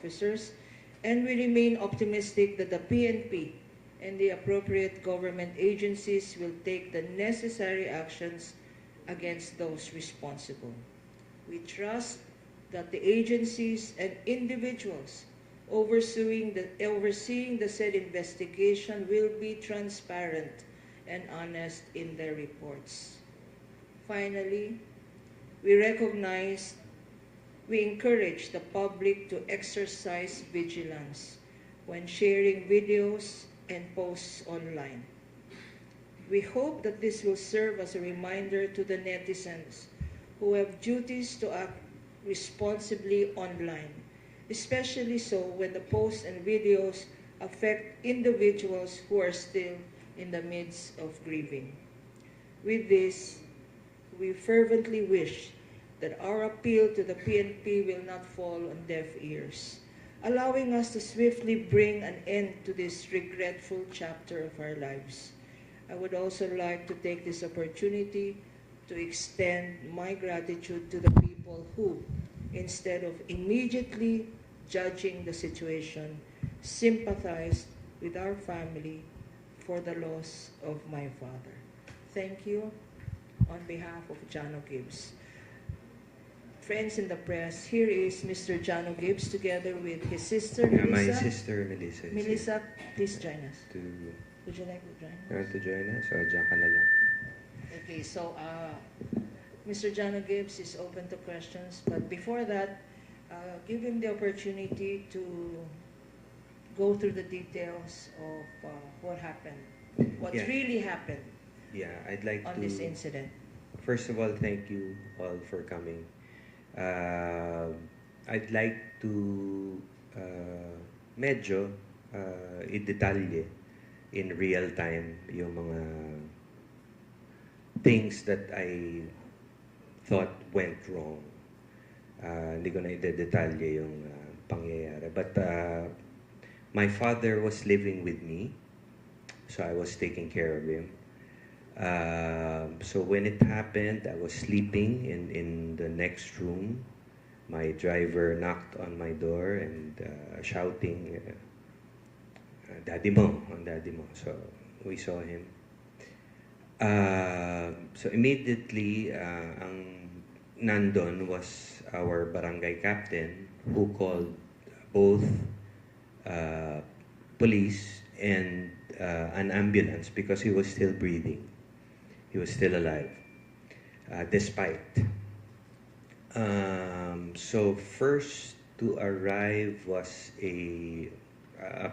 officers, and we remain optimistic that the PNP and the appropriate government agencies will take the necessary actions against those responsible. We trust that the agencies and individuals overseeing the said investigation will be transparent and honest in their reports. Finally, we encourage the public to exercise vigilance when sharing videos and posts online. We hope that this will serve as a reminder to the netizens who have duties to act responsibly online, especially so when the posts and videos affect individuals who are still in the midst of grieving. With this, we fervently wish that our appeal to the PNP will not fall on deaf ears, allowing us to swiftly bring an end to this regretful chapter of our lives. I would also like to take this opportunity to extend my gratitude to the people who, instead of immediately judging the situation, sympathized with our family for the loss of my father. Thank you on behalf of Janno Gibbs. Friends in the press, here is Mr. Janno Gibbs together with his sister, Melissa. My sister, Melissa. Melissa, please join us. Would you like to join us? You want to join us? O, dyan ka na lang. Okay, so Mr. Janno Gibbs is open to questions, but before that, give him the opportunity to go through the details of what happened, what really happened I'd like on this incident. First of all, thank you all for coming. I'd like to medyo i-detalye in real time yung mga things that I thought went wrong. Hindi ko na i-detalye yung pangyayari. But my father was living with me, so I was taking care of him. So when it happened, I was sleeping in the next room. My driver knocked on my door and shouting, "Daddy mo, on Daddy mo." So we saw him. So immediately, ang nandun was our barangay captain who called both police and an ambulance because he was still breathing. He was still alive, despite. So first to arrive was a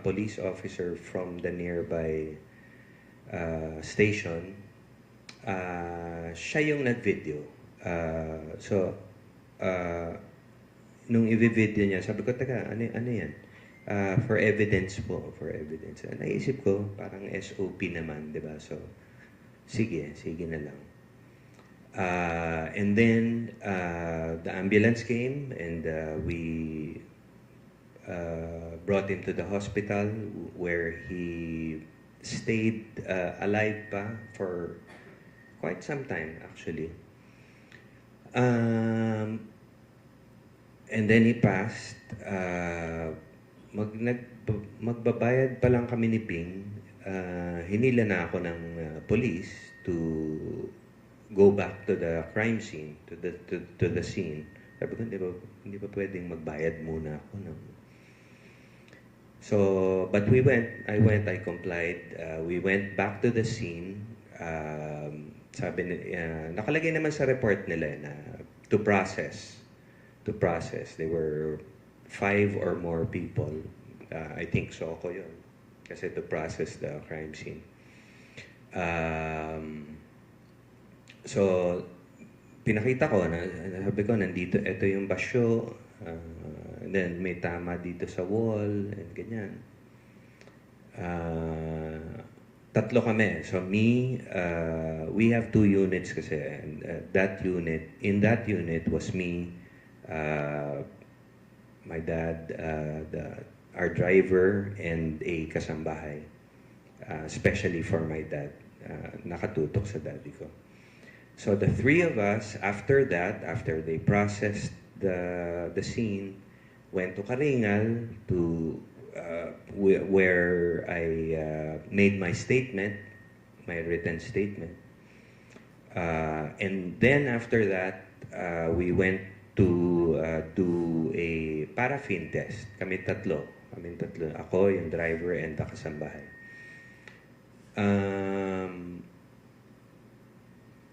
police officer from the nearby station. Siya yung nag-video. Nung i-video niya, sabi ko, "Teka, ano yan?" For evidence po, for evidence. Naisip ko, parang SOP naman, di ba? So, sige na lang. And then, the ambulance came and we brought him to the hospital where he stayed alive pa for quite some time, actually. And then he passed. Magbabayad pa lang kami ni Ping. Hinila na ako ng police to go back to the crime scene, to the scene. Sabi ko, hindi ba pwedeng magbayad muna ako ng... So, but I complied. We went back to the scene. Sabi nakalagay naman sa report nila na to process. They were 5 or more people. I think so ako yun. Kasi to process the crime scene. So, pinakita ko na, sabi ko, nandito, ito yung basyo. Then, may tama dito sa wall, and ganyan. Tatlo kami. So, we have 2 units kasi. And in that unit was me, my dad, our driver, and a kasambahay. Especially for my dad. Nakatutok sa daddy ko. So the 3 of us, after they processed the scene, went to Karingal to where I made my statement, my written statement. And then after that, we went to do a paraffin test. Kami tatlo. Ako, yung driver, and the kasambahay.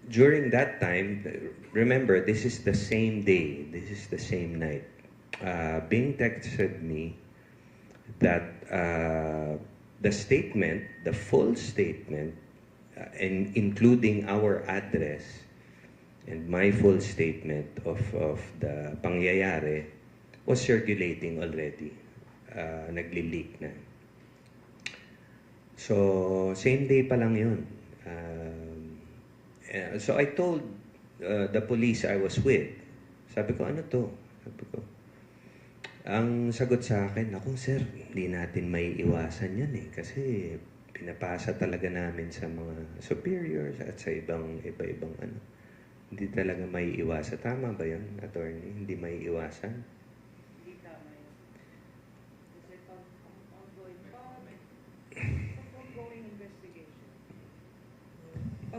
During that time, remember, this is the same day. This is the same night. Bing texted me that the statement, the full statement, and including our address and my full statement of the pangyayari was circulating already. Nagli-leak na. So, same day pa lang yun. So, I told the police I was with. Sabi ko, ano to? Sabi ko, ang sagot sa akin, ako, sir, hindi natin may iwasan yan eh. Kasi pinapasa talaga namin sa mga superiors at sa iba-ibang ano. Hindi talaga may iwasan. Tama ba yun, attorney? Hindi may iwasan? Hindi tama yun. Kasi pag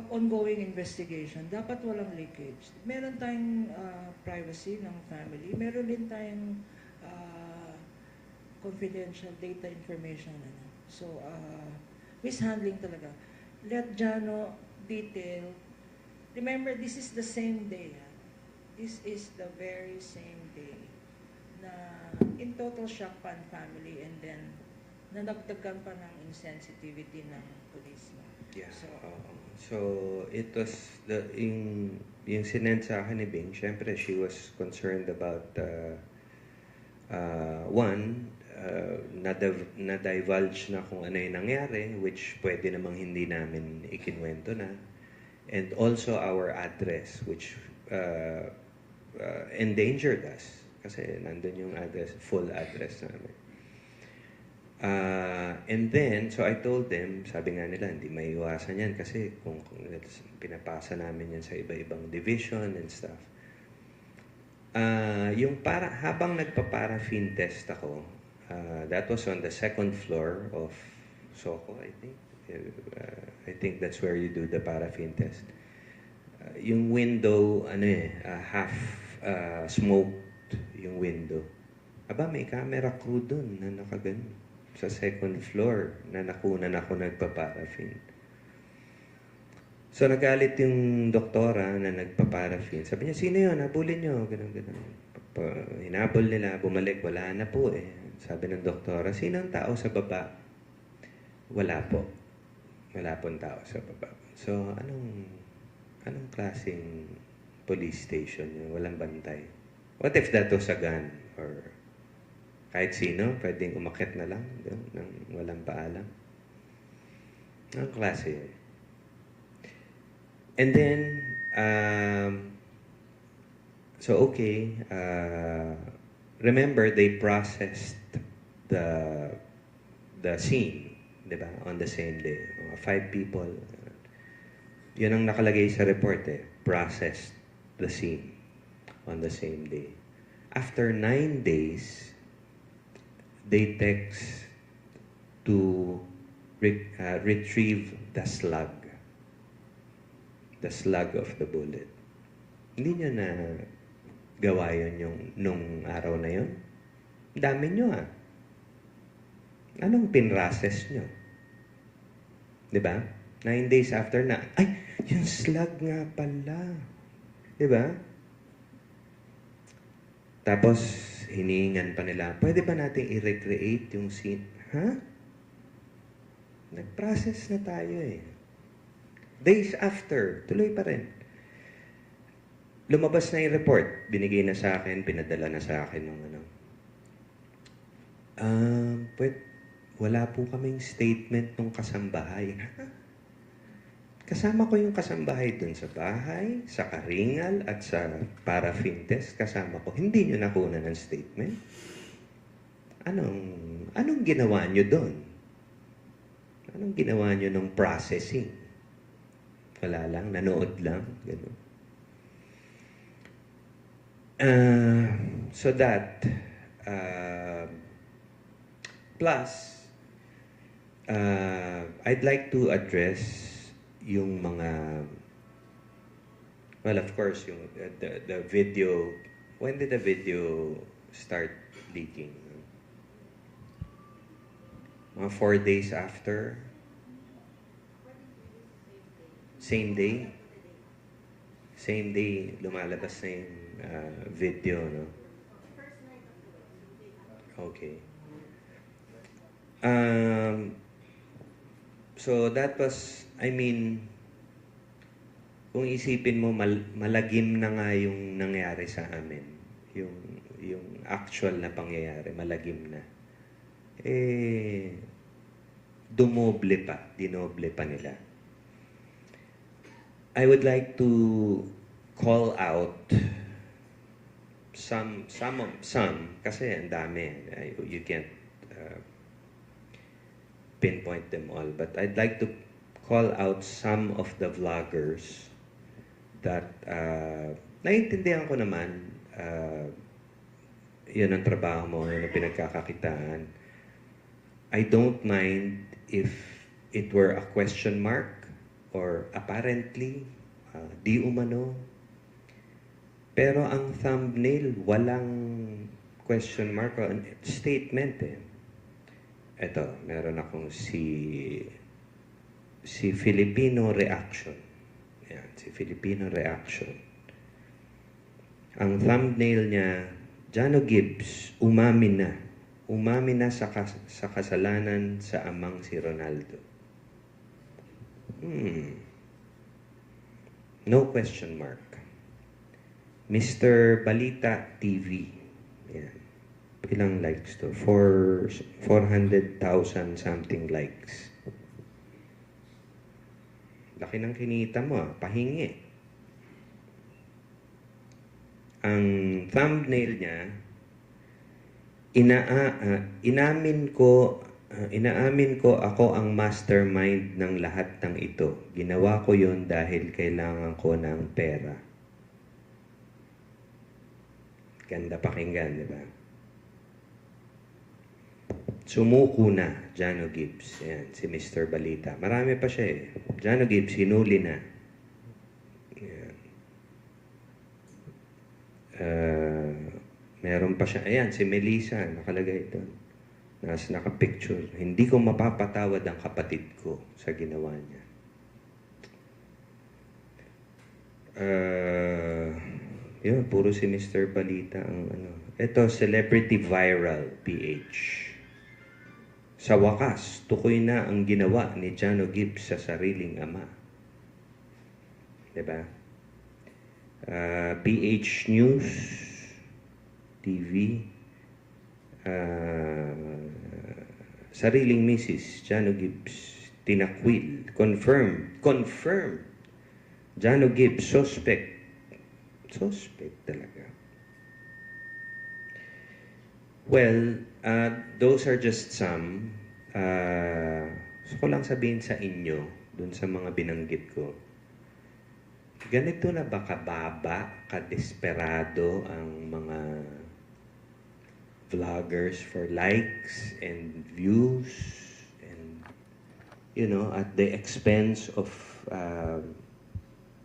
ongoing investigation, dapat walang leakage. Meron tayong privacy ng family. Meron din tayong confidential data information. Ano. So, mishandling talaga. Let Janno detail. Remember, this is the same day. This is the very same day na in total shock pa ang family, and then nanagdagan pa ng insensitivity ng police. Yeah. So it was yung sinend sa akin ni Bing, syempre she was concerned about na-divulge na kung ano yung nangyari, which pwede namang hindi namin ikinwento na. And also our address, which endangered us. Kasi nandun yung address, full address namin. And then, so I told them, sabi nga nila, hindi may iwasan yan kasi kung pinapasa namin yan sa iba-ibang division and stuff. Habang nagpa-paraffin test ako, that was on the second floor of Soco, I think. I think that's where you do the paraffin test. Yung window, half smoked yung window. Aba, may camera crew dun na nakaganon. Sa second floor na nakunan ako nagpa-paraffin. So, nagalit yung doktora na nagpa-paraffin. Sabi niya, sino yun? Habulin niyo. Ganun. Hinabol nila, bumalik. Wala na po eh. Sabi ng doktora, sino ang tao sa baba? Wala po. Wala pong tao sa baba. So, anong klaseng police station yun? Walang bantay. What if that was a gun? Or kahit sino, pwedeng umakyat na lang nang walang paalam. Anong klase yun? And then, remember, they processed the scene, di ba? On the same day. 5 people. Yun ang nakalagay sa report eh. Processed the scene on the same day. After 9 days, they text to retrieve the slug. The slug of the bullet. Hindi nyo na gawa yun nung araw na yun? Dami nyo ah. Anong pinrases nyo? Diba? 9 days after na, ay, yung slug nga pala. Diba? Tapos, hinihingan pa nila, pwede ba natin i-recreate yung scene? Ha? Nag-process na tayo eh. Days after, tuloy pa rin. Lumabas na yung report. Binigay na sa akin, pinadala na sa akin ng ano. Wala po kaming statement ng kasambahay. Kasama ko yung kasambahay dun sa bahay, sa Karingal, at sa paraffin test. Kasama ko. Hindi nyo nakuha ng statement. Anong ginawa nyo dun? Anong ginawa nyo ng processing? Wala lang, nanood lang. Ganun. So that, Plus, I'd like to address yung mga, well, of course, yung the video. When did the video start leaking? Mga 4 days after? Same day? Same day, lumalabas na yung video, no? Okay. So that was, I mean, kung isipin mo, malagim na nga yung nangyari sa amin. Yung actual na pangyayari, malagim na. Dumoble pa, dinoble pa nila. I would like to call out some, kasi ang dami. You can't pinpoint them all. But I'd like to call out some of the vloggers that naiintindihan ko naman, yun ang trabaho mo, yun ang pinagkakakitaan. I don't mind if it were a question mark or apparently, di umano. Pero ang thumbnail, walang question mark o statement eh. Ito, meron akong si Filipino Reaction. Yan, si Filipino Reaction. Ang thumbnail niya, Janno Gibbs, umamin na. Umamin na sa kasalanan sa amang si Ronaldo. No question mark. Mr. Balita TV. Yan. Ilang likes to? 400,000 something likes. Laki ng kinita mo, pahingi. Ang thumbnail niya, inaamin ko ako ang mastermind ng lahat ng ito. Ginawa ko yun dahil kailangan ko ng pera. Ganda pakinggan, di ba? Sumuko na, Janno Gibbs. Ayan, si Mr. Balita. Marami pa siya eh. Janno Gibbs, hinuli na. Ayan. Meron pa siya. Ayan, si Melissa, nakalagay doon. Nakapicture. Hindi ko mapapatawad ang kapatid ko sa ginawa niya. Yun, puro si Mr. Balita ang ano. Ito, Celebrity Viral PH. Sa wakas, tukoy na ang ginawa ni Janno Gibbs sa sariling ama. Diba? PH News TV. Sariling misis, Janno Gibbs, tinakwil. Confirm. Janno Gibbs, suspect talaga. Well, those are just some. Gusto ko lang sabihin sa inyo, dun sa mga binanggit ko, ganito na ba kababa, kadesperado ang mga vloggers for likes and views and, you know, at the expense of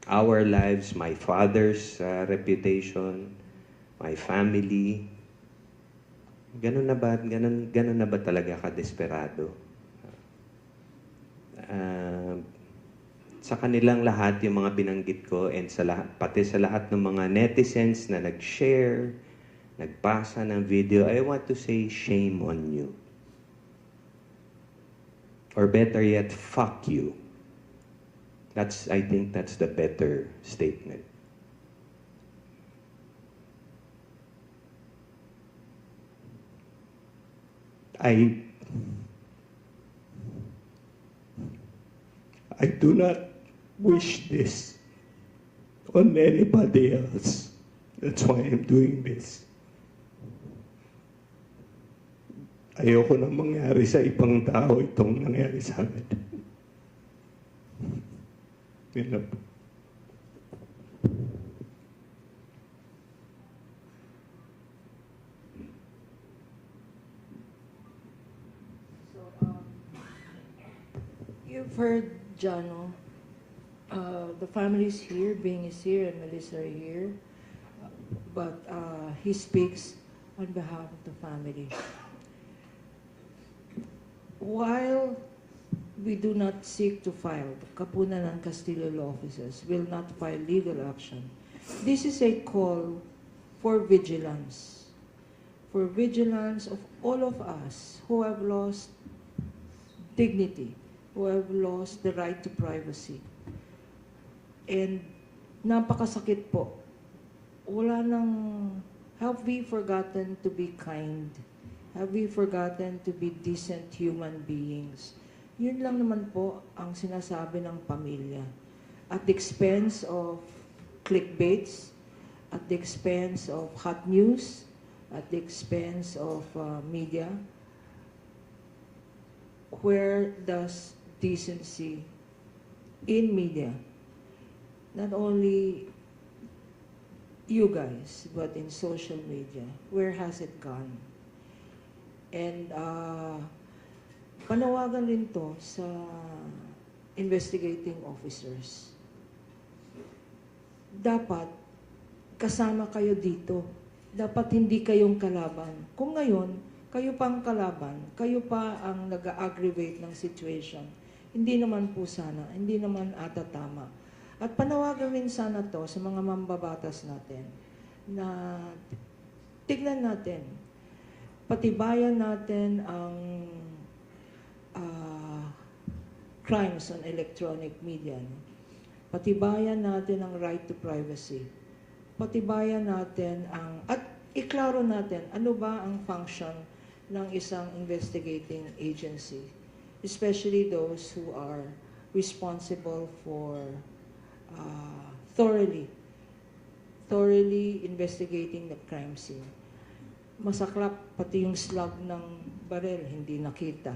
our lives, my father's reputation, my family. Ganun na ba talaga kadesperado? Sa kanilang lahat, yung mga binanggit ko, and pati sa lahat ng mga netizens na nag-share, nagpasa ng video, I want to say shame on you. Or better yet, fuck you. I think that's the better statement. I do not wish this on anybody else. That's why I'm doing this. Ayoko na mangyari sa ibang tao itong nangyari sa akin. Yun na po. You've heard Janno. The family is here, Bing is here, and Melissa are here. But he speaks on behalf of the family. While we do not seek to file, the Kapunan and Castillo law officers will not file legal action. This is a call for vigilance of all of us who have lost dignity, who have lost the right to privacy. And napakasakit po. Wala nang, have we forgotten to be kind? Have we forgotten to be decent human beings? Yun lang naman po ang sinasabi ng pamilya. At the expense of clickbaits, at the expense of hot news, at the expense of media, where does decency in media, not only you guys, but in social media, where has it gone? And panawagan rin to sa investigating officers. Dapat kasama kayo dito. Dapat hindi kayong kalaban. Kung ngayon, kayo pa ang kalaban, kayo pa ang nag-aggravate ng situation, hindi naman po sana, hindi naman ata tama. At panawagan rin sana to sa mga mambabatas natin na tignan natin, patibayan natin ang crimes on electronic media. Patibayan natin ang right to privacy. Patibayan natin ang, at iklaro natin ano ba ang function ng isang investigating agency, especially those who are responsible for thoroughly investigating the crime scene. Masaklap, pati yung slug ng baril, hindi nakita.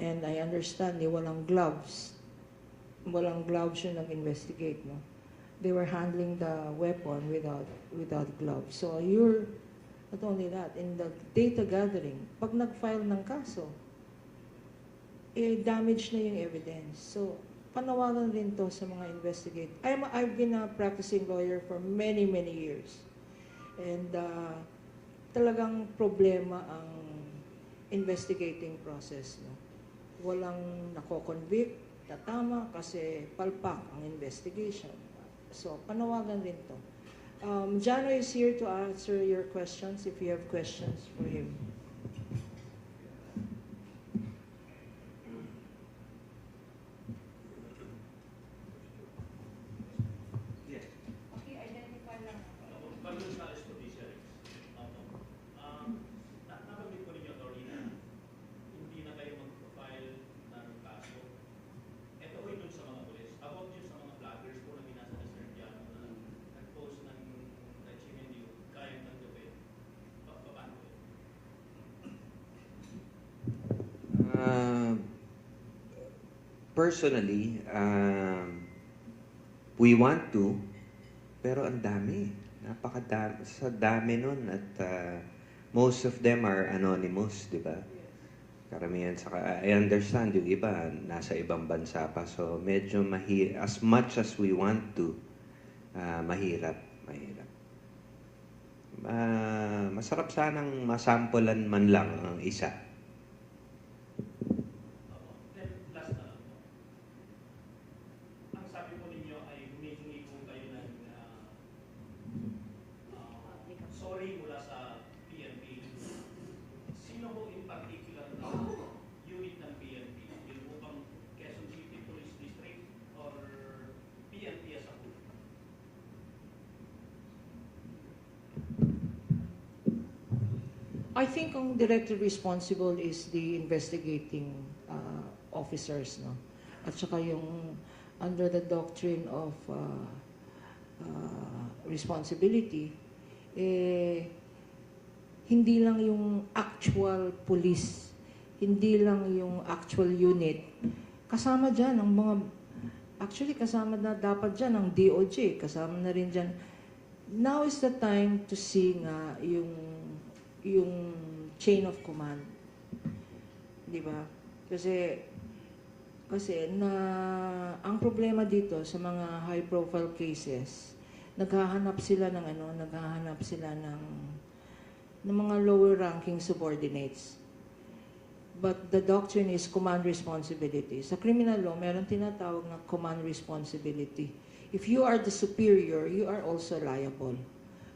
And I understand, walang gloves. Walang gloves yung nag-investigate, no? They were handling the weapon without gloves. So you're, not only that, in the data gathering, pag nag-file ng kaso, damage na yung evidence. So, panawagan rin to sa mga investigate. I've been a practicing lawyer for many, many years. And talagang problema ang investigating process. No? Walang nako-convict na tama kasi palpak ang investigation. So, panawagan rin to. Janno is here to answer your questions if you have questions for him. Personally, we want to, pero ang dami. Napakadami. Sa dami nun. At most of them are anonymous, di ba? Karamihan. Saka, I understand yung iba, nasa ibang bansa pa. So, medyo as much as we want to, mahirap. Masarap sanang masampulan man lang ang isa. I think ang directly responsible is the investigating officers, no? At saka yung under the doctrine of responsibility, hindi lang yung actual police, hindi lang yung actual unit. Kasama dyan ang mga, actually kasama na dapat dyan ang DOJ, kasama na rin dyan. Now is the time to see nga yung chain of command. Di ba? Kasi Kasi ang problema dito sa mga high profile cases, naghahanap sila ng mga lower ranking subordinates. But the doctrine is command responsibility. Sa criminal law, meron tinatawag na command responsibility. If you are the superior, you are also liable.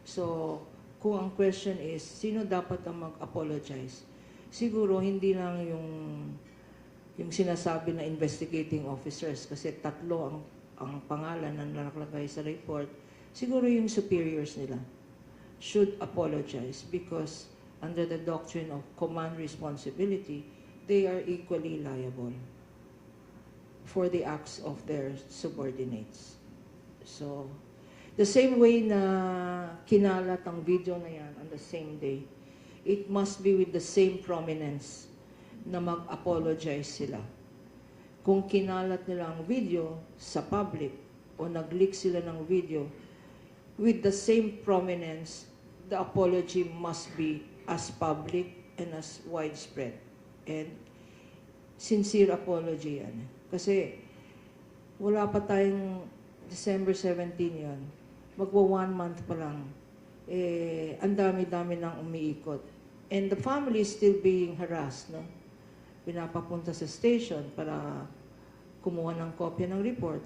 So, kung ang question is, sino dapat ang mag-apologize? Siguro, hindi lang yung sinasabi na investigating officers, kasi tatlo ang pangalan na nakalagay sa report. Siguro yung superiors nila should apologize because under the doctrine of command responsibility, they are equally liable for the acts of their subordinates. So, the same way na kinalat ang video na yan on the same day, it must be with the same prominence na mag-apologize sila. Kung kinalat nila ang video sa public o nag-leak sila ng video, with the same prominence, the apology must be as public and as widespread. And sincere apology yan. Kasi wala pa tayong December 17 yan. Magwa 1 month pa lang. Ang dami-dami nang umiikot. And the family is still being harassed, no? Pinapapunta sa station para kumuha ng kopya ng report.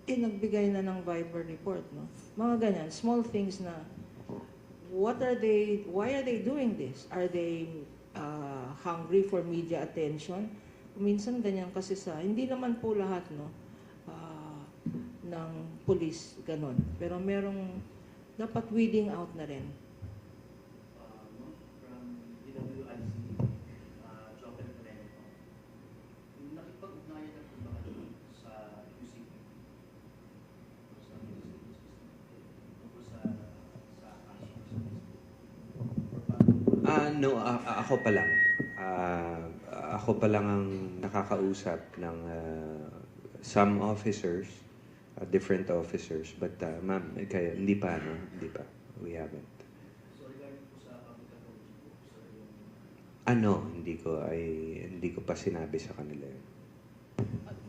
Nagbigay na ng Viber report, no? Mga ganyan, small things na why are they doing this? Are they hungry for media attention? Minsan ganyan kasi hindi naman po lahat, no, ng police, ganon. Pero merong dapat weeding out na rin. From DWIC, Job and Training, nakipag-ugnayan na po ba kayo sa UCP? No, ako pa lang. Ako pa lang ang nakakausap ng some officers, different officers. But ma'am, kaya, hindi pa, no? Hindi pa. We haven't. So regarding po sa public apology po, sir, hindi ko pa sinabi sa kanila yun.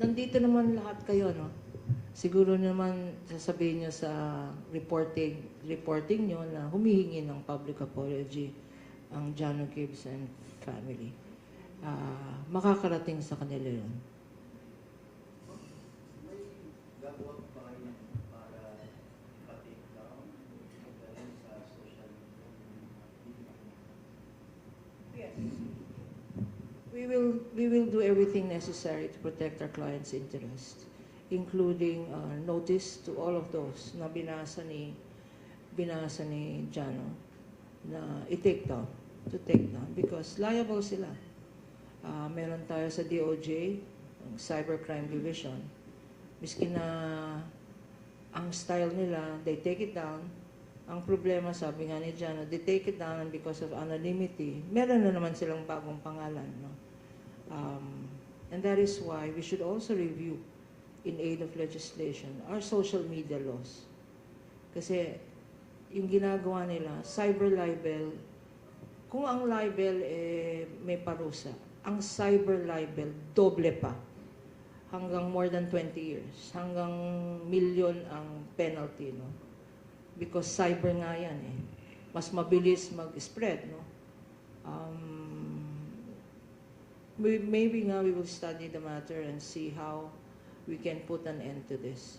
Nandito naman lahat kayo, no? Siguro naman sasabihin nyo sa reporting nyo na humihingi ng public apology ang Janno Gibbs and family. Makakarating sa kanila yun. may gagawa pa kayo para pa-take down sa social media? Yes. We will do everything necessary to protect our clients' interest, including notice to all of those na binasa ni Janno na to take down because liable sila. Meron tayo sa DOJ, ang Cybercrime Division. Miski na ang style nila, they take it down. Ang problema, sabi nga ni Janno, they take it down and because of anonymity, meron na naman silang bagong pangalan. No? And that is why we should also review, in aid of legislation, our social media laws. Kasi yung ginagawa nila, cyber libel, kung ang libel may parusa, ang cyber libel, doble pa. Hanggang more than 20 years. Hanggang milyon ang penalty, no? Because cyber nga yan, eh. Mas mabilis mag-spread, no? Maybe nga we will study the matter and see how we can put an end to this.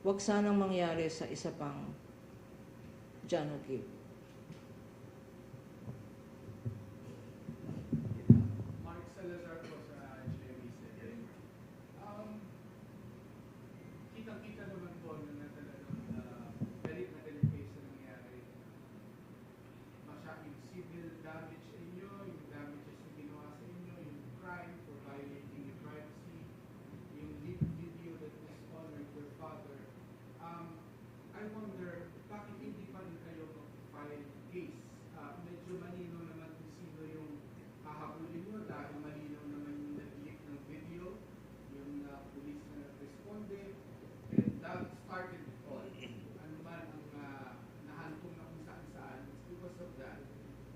Huwag sanang mangyari sa isa pang Janno Gibbs. Mark Salazar po sa GMA. Kitang-kita naman po na talagang galit na galit kayo sa nangyari. Masyadong civil damage sa inyo, yung damages na ginawa sa inyo, yung crime for violating your privacy, yung video that was honored your father. I wonder, bakit hindi pa rin kayo mag-file case? Medyo malinaw naman kung sino yung hahabulin mo dahil malinaw naman yung nag-leak ng video, yung police na nag-responde, and that started it all. Ano man ang nahantong na kung saan-saan, it's because of that.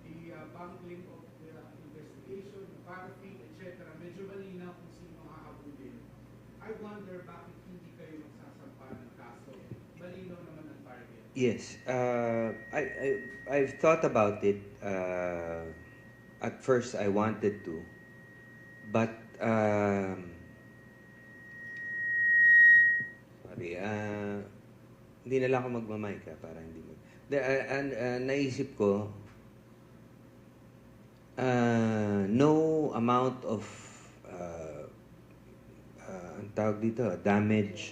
The bungling of the investigation, the paraffin, etc. Medyo malinaw kung sino hahabulin. I wonder bakit hindi kayo magsasampa ng kaso. Malinaw naman ang target. Yes, I've thought about it. At first, I wanted to, but sorry, hindi na lang ako magmamic para hindi mag... Naisip ko, no amount of ang tawag dito, damages,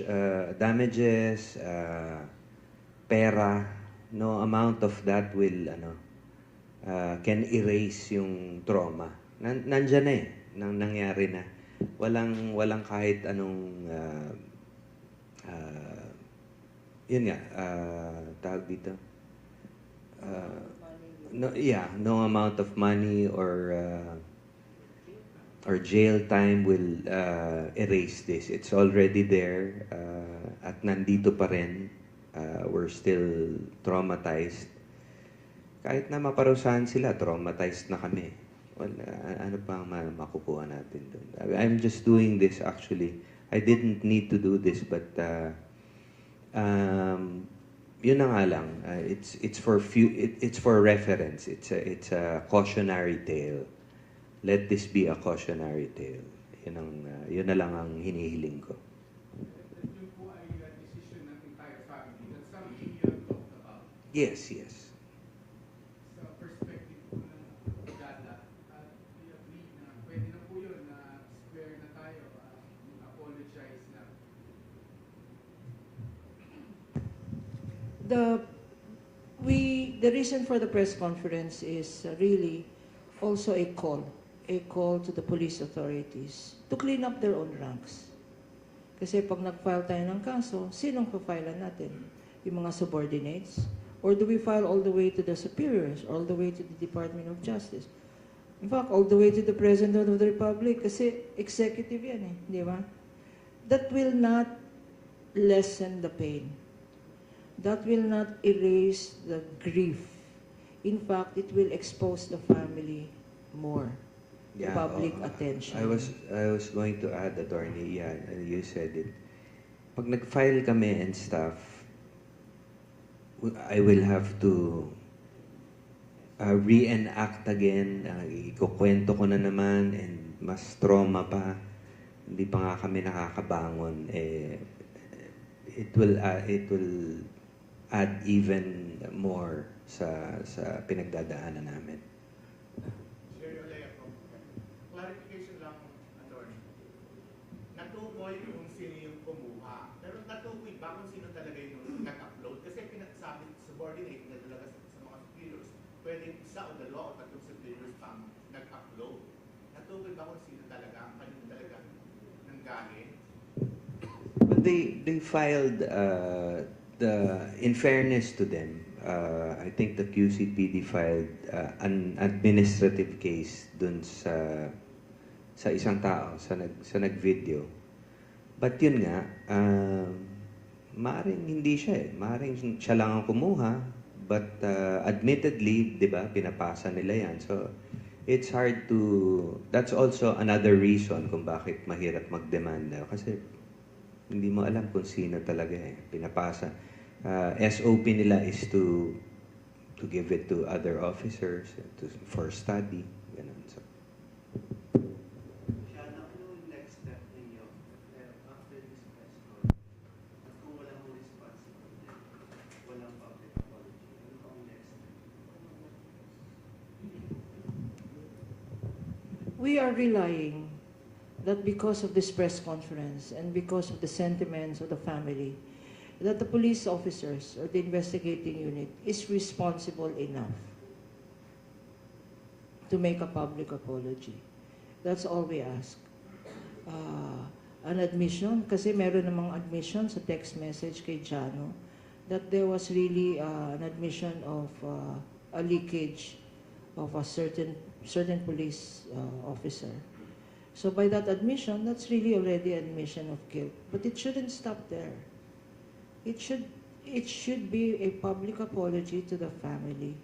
pera, no amount of that will can erase yung trauma. Nandyan na nangyari na. Walang kahit anong yun nga, tawag dito. No amount of money or jail time will erase this. It's already there at nandito pa rin. We're still traumatized. Kahit na maparusahan sila, traumatized na kami. Well, ano pa ang makukuha natin doon? I'm just doing this actually. I didn't need to do this, but yun na nga lang. It's for reference. It's a cautionary tale. Let this be a cautionary tale. Yun na lang ang hinihiling ko. Yun po ay decision ng entire family. That's something you have talked about. Yes. Sa perspective po ng dada, at we agree na pwede na po yun na square na tayo, apologize na. The reason for the press conference is really also a call to the police authorities to clean up their own ranks. Kasi pag nag-file tayo ng kaso, sinong pa-filean natin? Yung mga subordinates? Or do we file all the way to the superiors, all the way to the Department of Justice? In fact, all the way to the President of the Republic, kasi executive yan di ba? That will not lessen the pain. That will not erase the grief. In fact, it will expose the family more to public attention. I was going to add, Attorney, you said it. Pag nag-file kami and stuff, I will have to reenact again. Ikukwento ko na naman and mas trauma pa. Hindi pa nga kami nakakabangon. It will add even more sa pinagdadaanan namin. Clarification lang, Attorney. Natukoy kung sino yung kumuha. Pero natukoy ba kung sino talaga yung nag-upload? Kasi pinagsabi subordinate na talaga sa mga superiors. Pwede isa o dalawa o tatlong superiors pang nag-upload. Natukoy ba kung sino talaga, kanino talaga nanggaling? But they filed in fairness to them, I think the QCPD filed an administrative case dun sa isang tao sa nag-video. But yun nga, maaaring hindi siya maaaring siya lang ang kumuha, but admittedly, 'di ba, pinapasa nila yan. So it's hard to, that's also another reason kung bakit mahirap magdemanda kasi hindi mo alam kung sino talaga pinapasa. SOP nila is to give it to other officers for study. Ganun. So. Janno, ano yung next step ninyo after this press call? At kung walang response, walang public apology, ano ang next step? We are relying that because of this press conference and because of the sentiments of the family, that the police officers or the investigating unit is responsible enough to make a public apology. That's all we ask. An admission, kasi meron namang admission sa text message kay Janno that there was really an admission of a leakage of a certain police officer. So by that admission, that's really already admission of guilt. But it shouldn't stop there. It should be a public apology to the family.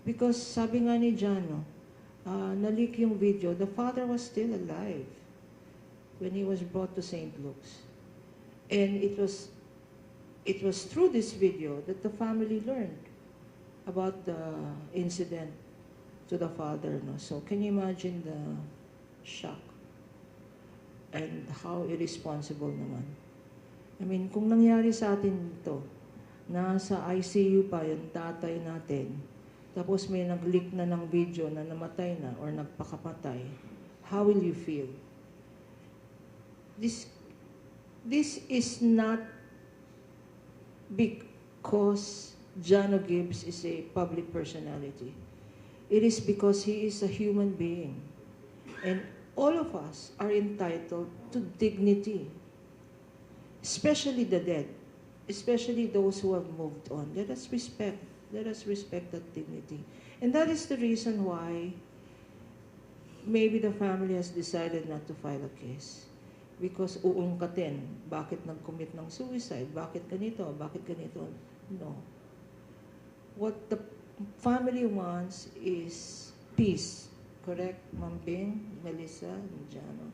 Because sabi nga ni Janno, na-leak yung video, the father was still alive when he was brought to St. Luke's. And it was through this video that the family learned about the incident to the father. No? So can you imagine the shock and how irresponsible naman? I mean, kung nangyari sa atin ito, nasa ICU pa yung tatay natin, tapos may nag-leak na ng video na namatay na or nagpakapatay, how will you feel? This is not because Janno Gibbs is a public personality. It is because he is a human being. And all of us are entitled to dignity, especially the dead, especially those who have moved on. Let us respect that dignity. And that is the reason why maybe the family has decided not to file a case. Because uungkatin, bakit nag-commit ng suicide, bakit ganito. No. What the family wants is peace. Correct, Ma'am Bing, Melissa, and Janno?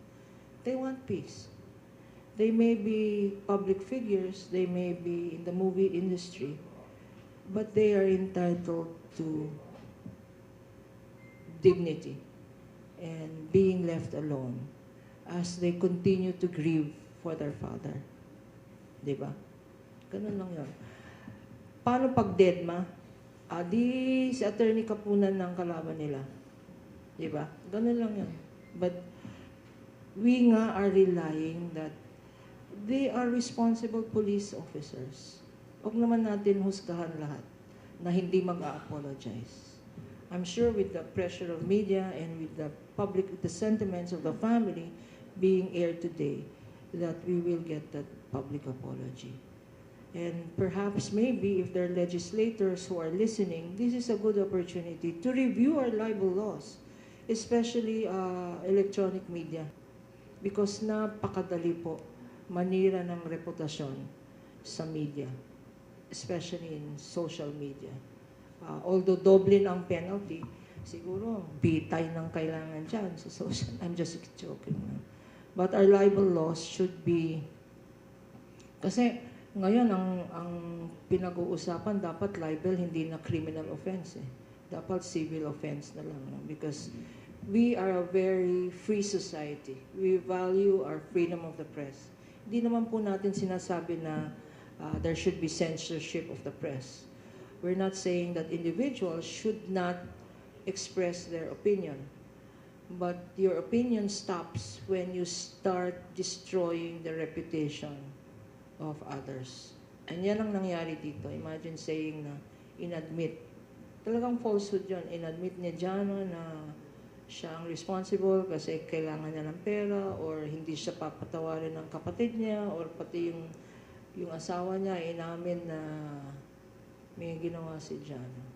They want peace. They may be public figures, they may be in the movie industry, but they are entitled to dignity and being left alone as they continue to grieve for their father. Diba? Ganun lang yun. Paano pag dead ma? Di si attorney kapunan ng kalaban nila. Diba? Ganun lang yun. But we nga are relying that they are responsible police officers. Huwag naman natin husgahan lahat na hindi mag-a-apologize. I'm sure with the pressure of media and with the public, the sentiments of the family being aired today, that we will get that public apology. And perhaps maybe if there are legislators who are listening, this is a good opportunity to review our libel laws, especially electronic media. Because napakadali po manira ng reputasyon sa media, especially in social media. Although doble ang penalty, siguro bitay ng kailangan dyan sa social. I'm just joking. But our libel laws should be, kasi ngayon ang pinag-uusapan dapat libel hindi na criminal offense. Dapat civil offense na lang. Because we are a very free society. We value our freedom of the press. Hindi naman po natin sinasabi na there should be censorship of the press. We're not saying that individuals should not express their opinion. But your opinion stops when you start destroying the reputation of others. And yan ang nangyari dito. Imagine saying na inadmit. Talagang falsehood yun. Inadmit ni Janno na siya ang responsible kasi kailangan niya ng pera or hindi siya papatawarin ng kapatid niya or pati yung asawa niya inamin na may ginawa si Janno.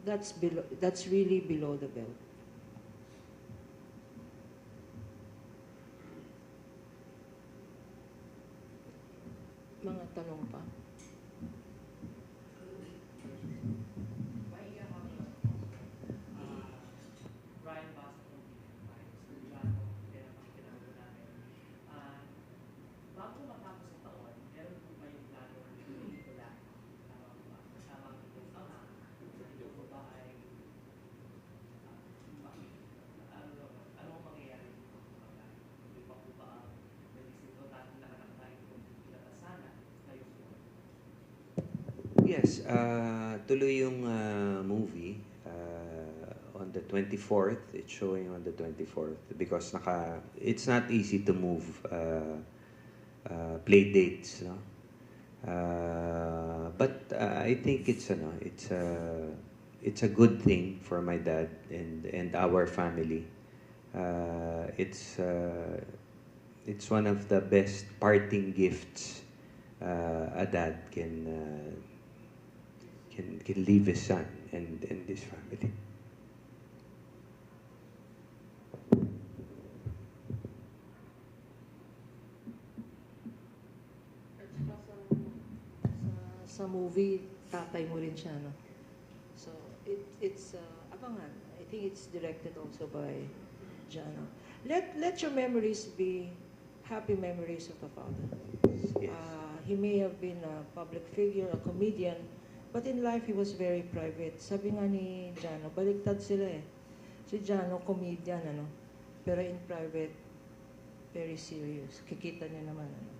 That's really below the belt. Mga tanong pa? Yes, tuloy yung movie on the 24th. It's showing on the 24th because it's not easy to move play dates, no? But I think it's a good thing for my dad and our family. It's one of the best parting gifts a dad can leave his son and this family. Sa movie, tatay mo rin siya, no? So, it's abangan. I think it's directed also by Janno. Let your memories be happy memories of the father. Yes. He may have been a public figure, a comedian, but in life he was very private. Sabi nga ni Janno, baliktad sila eh. Si Janno, comedian, ano? Pero in private, very serious. Kikita niya naman, ano?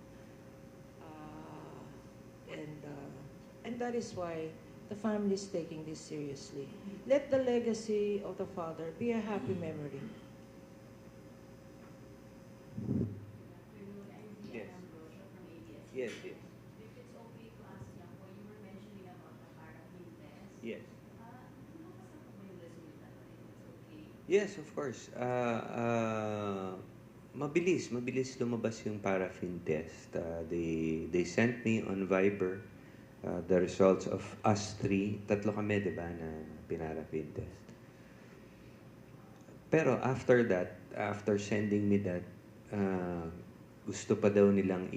And that is why the family is taking this seriously. Let the legacy of the father be a happy memory. Yes. Yes, yes. If it's okay to ask lang, what you were mentioning about the paraffin test, Yes. nakasama ba yung resulta nun, if it's okay? Yes, of course. Mabilis lumabas yung paraffin test. They sent me on Viber the results of us three. Tatlo kami, di ba, na pinaraffin test. Pero after that, after sending me that, gusto pa daw nilang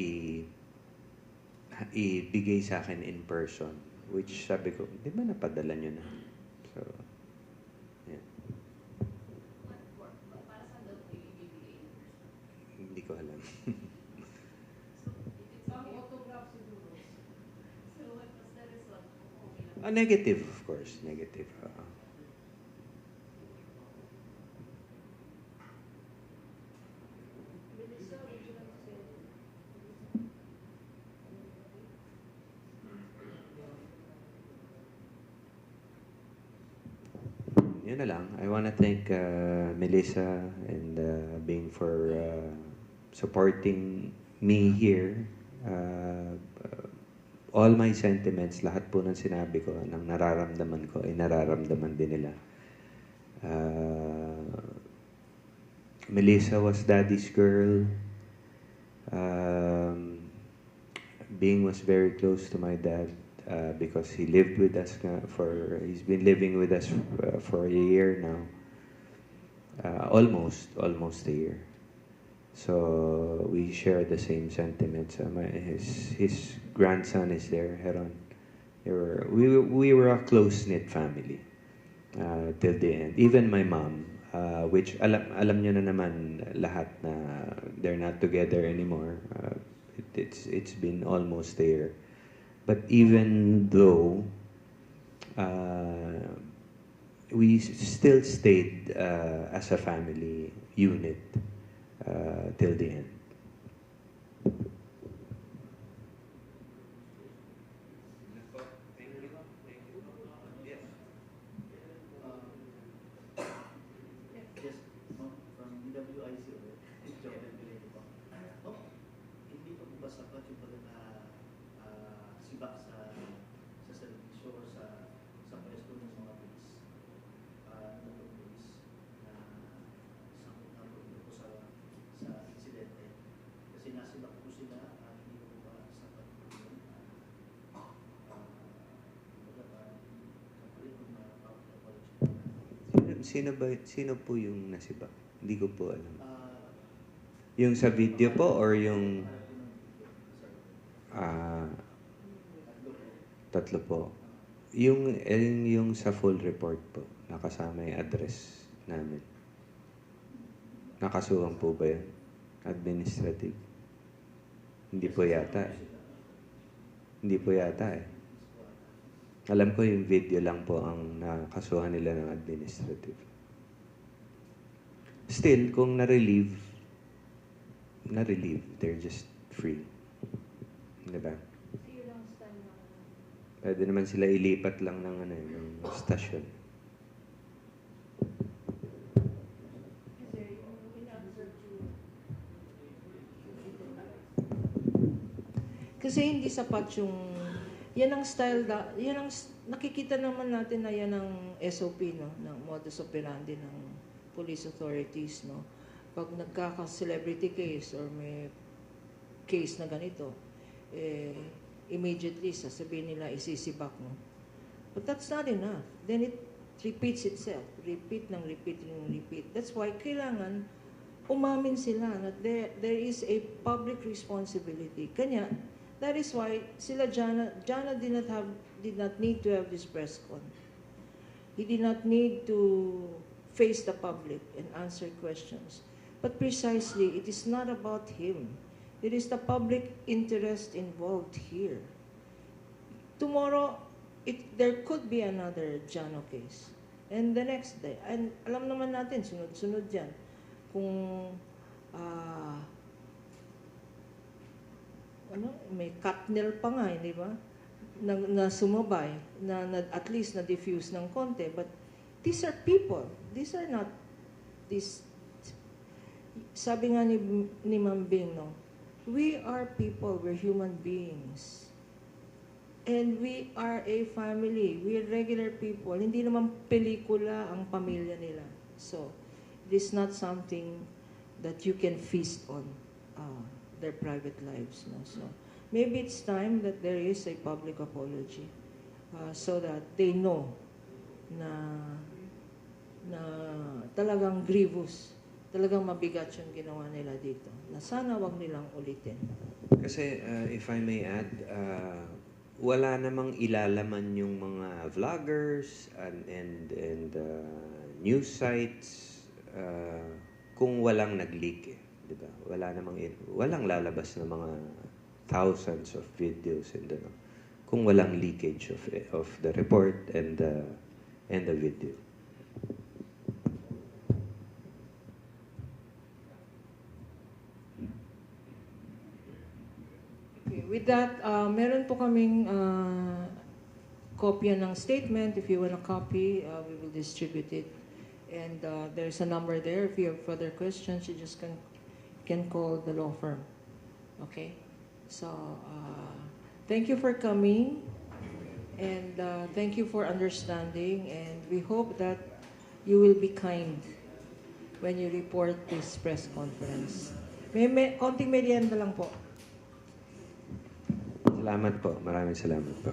ibigay sa akin in person. Which sabi ko, di ba napadala nyo na? So, yeah. Para saan daw kayo ibibigay in person? Hindi ko alam. So, if it's okay, Autograph siguro. so what was the result? Okay lang. Negative, of course. Negative. Yun na lang. I want to thank Melissa and Bing for supporting me here. All my sentiments, lahat po ng sinabi ko, ng nararamdaman ko, ay nararamdaman din nila. Melissa was daddy's girl. Bing was very close to my dad because he lived with us he's been living with us for a year now. Almost a year. So we share the same sentiments. His grandson is there, Heron. We were a close-knit family till the end. Even my mom, which alam nyo na naman lahat na they're not together anymore. It's been almost a year. But even though we still stayed as a family unit till the end. Yes, from DWIC ulit. Jordan Bileno po. Hindi pa po ba sapat yung pagka sibak sa servisyo or sa pwesto ng mga police? Police na sangkot na po sa insidente. Kasi nasibak po sila at hindi po ba sapat po yun? Kapalit ng apology. Sino po yung nasibak? Hindi ko po alam. Yung sa video po or yung tatlo po. Yung sa full report po, nakasama yung address namin. Nakasuhan po ba yun? Administrative? Hindi po yata eh. Hindi po yata eh. Alam ko yung video lang po ang nakasuhan nila ng administrative. Still, kung na-relieve, they're just free. Diba? Pwede naman sila ilipat lang ng ng stasyon. Kasi hindi sapat yung yan ang style nakikita naman natin na yan ang SOP, no, ng modus operandi ng police authorities, no. Pag nagkaka-celebrity case or may case na ganito, immediately sasabihin nila isisibak mo. But that's not enough. Then it repeats itself. Repeat. That's why kailangan umamin sila na there is a public responsibility. Kanya, that is why sila Janno did not need to have this press con. He did not need to face the public and answer questions. But precisely, it is not about him. It is the public interest involved here. Tomorrow, there could be another Janno case. And the next day, and alam naman natin, sunod-sunod yan. Kung may cutnell pa nga, di ba? Na sumabay, na at least na-diffuse ng konti. But these are people. These are not, sabi nga ni Ma'am Bing, no? We are people, we're human beings. And we are a family. We are regular people. Hindi naman pelikula ang pamilya nila. So, it is not something that you can feast on their private lives. No? So, maybe it's time that there is a public apology so that they know na talagang grievous, talagang mabigat yung ginawa nila dito. Na sana wag nilang ulitin. Kasi, if I may add, wala namang ilalaman yung mga vloggers and news sites kung walang nag-leak eh, di ba? Walang lalabas na mga thousands of videos and kung walang leakage of the report and the video. With that, meron po kaming kopya ng statement. If you want a copy, we will distribute it. And there's a number there. If you have further questions, you just can call the law firm. Okay? So, thank you for coming. And thank you for understanding. And we hope that you will be kind when you report this press conference. Konting merienda lang po. Salamat po. Maraming salamat po.